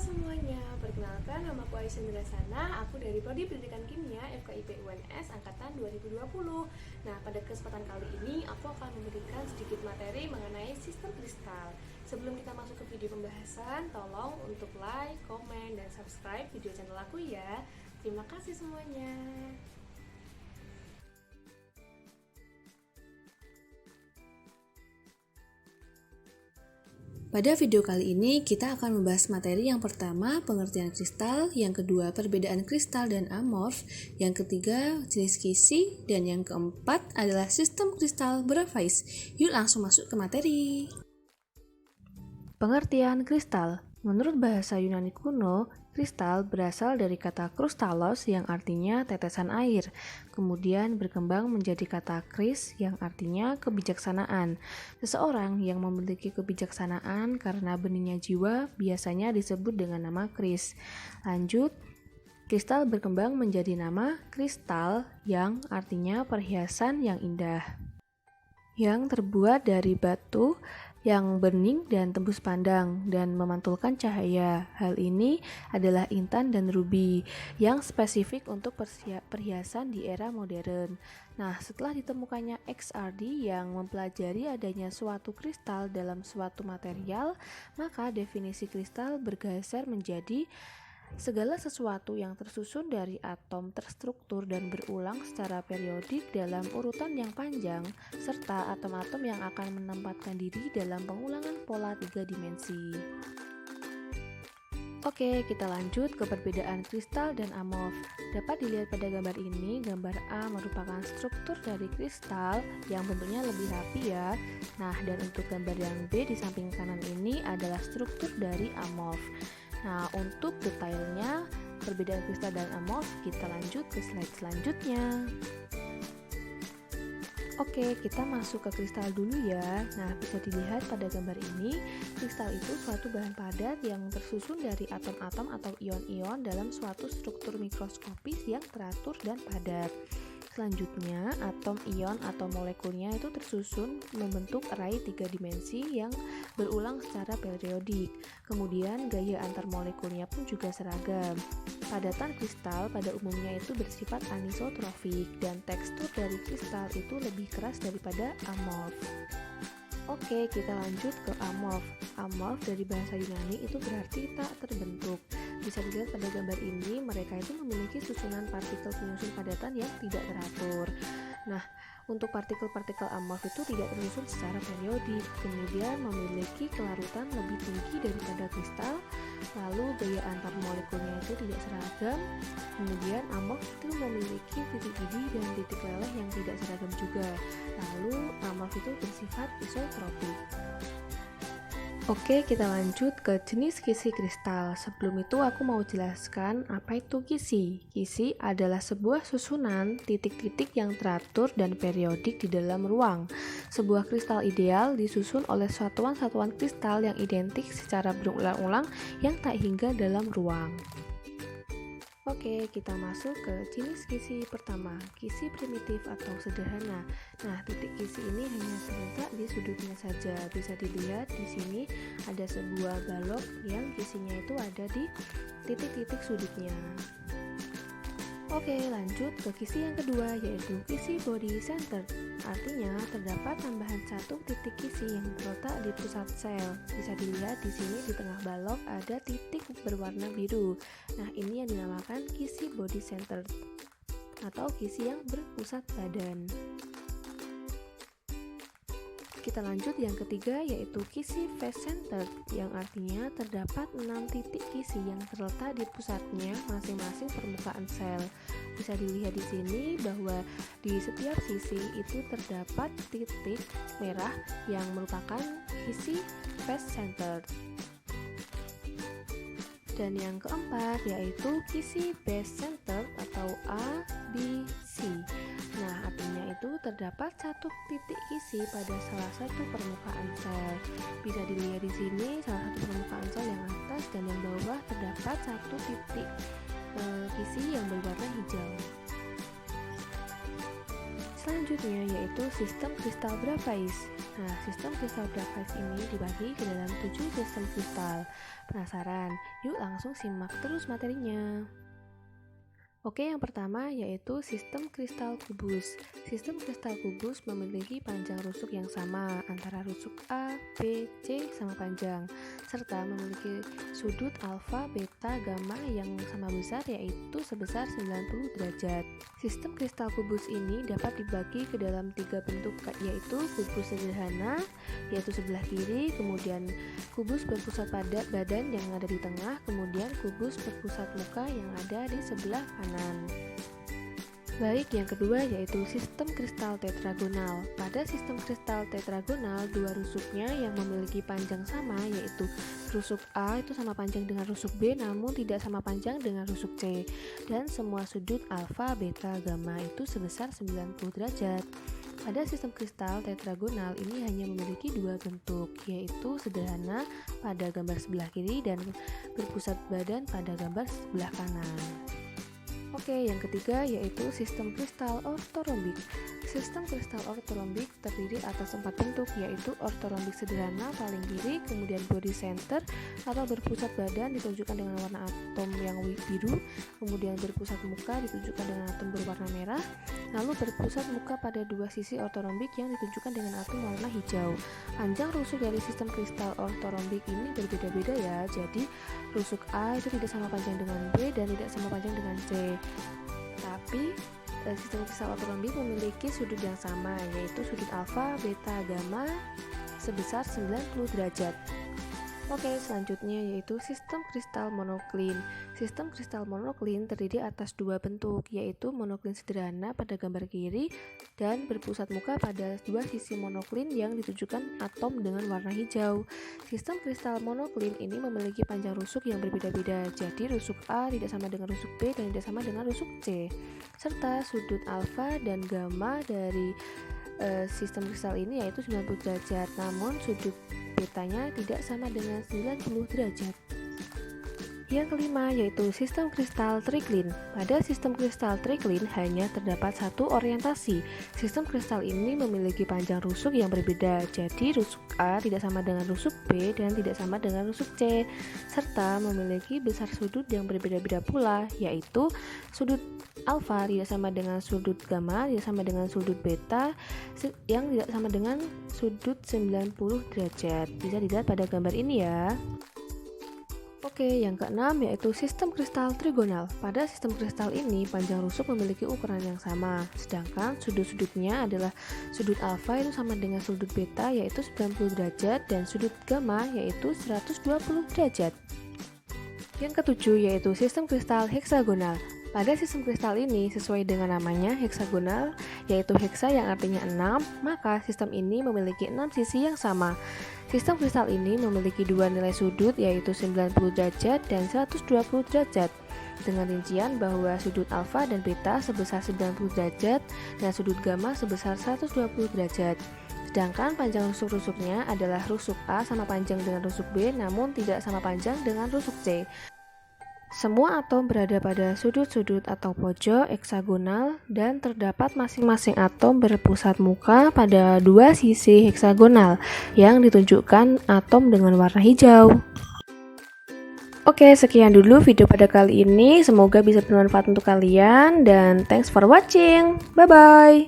semuanya, perkenalkan nama aku Aisyah Nurasana. Aku dari Prodi Pendidikan Kimia FKIP UNS Angkatan 2020. Nah, pada kesempatan kali ini aku akan memberikan sedikit materi mengenai sistem kristal. Sebelum kita masuk ke video pembahasan, tolong untuk like, komen, dan subscribe video channel aku ya. Terima kasih semuanya. Pada video kali ini kita akan membahas materi yang pertama pengertian kristal, yang kedua perbedaan kristal dan amorf, yang ketiga jenis kisi, dan yang keempat adalah sistem kristal berfaiz. Yuk langsung masuk ke materi. Pengertian kristal. Menurut bahasa Yunani kuno, kristal berasal dari kata krustalos yang artinya tetesan air, kemudian berkembang menjadi kata kris yang artinya kebijaksanaan. Seseorang yang memiliki kebijaksanaan karena benihnya jiwa biasanya disebut dengan nama kris. Lanjut, kristal berkembang menjadi nama kristal yang artinya perhiasan yang indah, yang terbuat dari batu yang bening dan tembus pandang dan memantulkan cahaya. Hal ini adalah intan dan rubi yang spesifik untuk perhiasan di era modern. Nah, setelah ditemukannya XRD yang mempelajari adanya suatu kristal dalam suatu material, maka definisi kristal bergeser menjadi segala sesuatu yang tersusun dari atom terstruktur dan berulang secara periodik dalam urutan yang panjang, serta atom-atom yang akan menempatkan diri dalam pengulangan pola 3 dimensi. Oke, kita lanjut ke perbedaan kristal dan amorf. Dapat dilihat pada gambar ini, gambar A merupakan struktur dari kristal yang bentuknya lebih rapi ya. Nah, dan untuk gambar yang B di samping kanan ini adalah struktur dari amorf. Nah, untuk detailnya perbedaan kristal dan amorf, kita lanjut ke slide selanjutnya. Oke, kita masuk ke kristal dulu ya. Nah, bisa dilihat pada gambar ini, kristal itu suatu bahan padat yang tersusun dari atom-atom atau ion-ion dalam suatu struktur mikroskopis yang teratur dan padat. Selanjutnya, atom, ion, atau molekulnya itu tersusun membentuk array 3 dimensi yang berulang secara periodik. Kemudian, gaya antar molekulnya pun juga seragam. Padatan kristal pada umumnya itu bersifat anisotrofik dan tekstur dari kristal itu lebih keras daripada amorf. Oke, kita lanjut ke amorf. Amorf dari bahasa Yunani itu berarti tak terbentuk. Bisa dilihat pada gambar ini, mereka itu memiliki susunan partikel penyusun padatan yang tidak teratur. Nah, untuk partikel-partikel amorf itu tidak tersusun secara periodik, kemudian memiliki kelarutan lebih tinggi daripada kristal, lalu gaya antar molekulnya itu tidak seragam, kemudian amorf itu memiliki titik didih dan titik leleh yang tidak seragam juga, lalu amorf itu bersifat isotropik. Oke, kita lanjut ke jenis kisi kristal. Sebelum itu aku mau jelaskan apa itu kisi. Kisi adalah sebuah susunan titik-titik yang teratur dan periodik di dalam ruang. Sebuah kristal ideal disusun oleh satuan-satuan kristal yang identik secara berulang-ulang yang tak hingga dalam ruang. Oke, kita masuk ke jenis kisi pertama, kisi primitif atau sederhana. Nah, titik kisi ini hanya terletak di sudutnya saja. Bisa dilihat di sini ada sebuah balok yang kisinya itu ada di titik-titik sudutnya. Oke, lanjut ke kisi yang kedua, yaitu kisi body center. Artinya, terdapat tambahan satu titik kisi yang terletak di pusat sel. Bisa dilihat di sini di tengah balok ada titik berwarna biru. Nah, ini yang dinamakan kisi body center atau kisi yang berpusat badan. Kita lanjut yang ketiga, yaitu kisi face center, yang artinya terdapat 6 titik kisi yang terletak di pusatnya masing-masing permukaan sel. Bisa dilihat di sini bahwa di setiap sisi itu terdapat titik merah yang merupakan kisi face center. Dan yang keempat yaitu kisi base center atau ABC. Nah, artinya itu terdapat satu titik kisi pada salah satu permukaan sel. Bisa dilihat di sini salah satu permukaan sel yang atas dan yang bawah terdapat satu titik kisi yang berwarna hijau. Selanjutnya yaitu sistem kristal berfaiz. Nah, sistem kristal Bragg ini dibagi ke dalam 7 sistem kristal. Penasaran? Yuk langsung simak terus materinya. Oke, yang pertama yaitu sistem kristal kubus. Sistem kristal kubus memiliki panjang rusuk yang sama antara rusuk A, B, C sama panjang, serta memiliki sudut alfa, beta, gamma yang sama besar yaitu sebesar 90 derajat. Sistem kristal kubus ini dapat dibagi ke dalam 3 bentuk yaitu kubus sederhana yaitu sebelah kiri, kemudian kubus berpusat pada badan yang ada di tengah, kemudian kubus berpusat muka yang ada di sebelah kanan. Baik, yang kedua yaitu sistem kristal tetragonal. Pada sistem kristal tetragonal, dua rusuknya yang memiliki panjang sama yaitu rusuk A itu sama panjang dengan rusuk B namun tidak sama panjang dengan rusuk C, dan semua sudut alfa, beta, gamma itu sebesar 90 derajat. Pada sistem kristal tetragonal ini hanya memiliki dua bentuk, yaitu sederhana pada gambar sebelah kiri dan berpusat badan pada gambar sebelah kanan. Oke, yang ketiga yaitu sistem kristal ortorombik. Sistem kristal ortorombik terdiri atas 4 bentuk, yaitu ortorombik sederhana paling kiri, kemudian body center atau berpusat badan ditunjukkan dengan warna atom yang biru, kemudian berpusat muka ditunjukkan dengan atom berwarna merah, lalu berpusat muka pada dua sisi ortorombik yang ditunjukkan dengan atom warna hijau. Panjang rusuk dari sistem kristal ortorombik ini berbeda-beda ya, jadi rusuk A itu tidak sama panjang dengan B dan tidak sama panjang dengan C. Tapi sistem kristal ortorombik memiliki sudut yang sama, yaitu sudut alfa, beta, gamma sebesar 90 derajat. Oke, selanjutnya yaitu sistem kristal monoklin. Sistem kristal monoklin terdiri atas dua bentuk, yaitu monoklin sederhana pada gambar kiri dan berpusat muka pada dua sisi monoklin yang ditunjukkan atom dengan warna hijau. Sistem kristal monoklin ini memiliki panjang rusuk yang berbeda-beda, jadi rusuk A tidak sama dengan rusuk B dan tidak sama dengan rusuk C, serta sudut alfa dan gamma dari sistem kristal ini yaitu 90 derajat, namun sudut betanya tidak sama dengan 90 derajat. Yang kelima yaitu sistem kristal triklin. Pada sistem kristal triklin hanya terdapat satu orientasi. Sistem kristal ini memiliki panjang rusuk yang berbeda, jadi rusuk A tidak sama dengan rusuk B dan tidak sama dengan rusuk C, serta memiliki besar sudut yang berbeda-beda pula, yaitu sudut alfa tidak sama dengan sudut gamma, tidak sama dengan sudut beta, yang tidak sama dengan sudut 90 derajat. Bisa dilihat pada gambar ini ya. Oke, yang keenam yaitu sistem kristal trigonal. Pada sistem kristal ini, panjang rusuk memiliki ukuran yang sama, sedangkan sudut-sudutnya adalah sudut alfa itu sama dengan sudut beta yaitu 90 derajat dan sudut gamma yaitu 120 derajat. Yang ketujuh yaitu sistem kristal heksagonal. Pada sistem kristal ini, sesuai dengan namanya heksagonal, yaitu heksa yang artinya 6, maka sistem ini memiliki 6 sisi yang sama. Sistem kristal ini memiliki dua nilai sudut, yaitu 90 derajat dan 120 derajat, dengan rincian bahwa sudut alfa dan beta sebesar 90 derajat dan sudut gamma sebesar 120 derajat. Sedangkan panjang rusuk-rusuknya adalah rusuk A sama panjang dengan rusuk B, namun tidak sama panjang dengan rusuk C. Semua atom berada pada sudut-sudut atau pojok heksagonal dan terdapat masing-masing atom berpusat muka pada dua sisi heksagonal yang ditunjukkan atom dengan warna hijau. Oke, sekian dulu video pada kali ini. Semoga bisa bermanfaat untuk kalian dan thanks for watching. Bye-bye.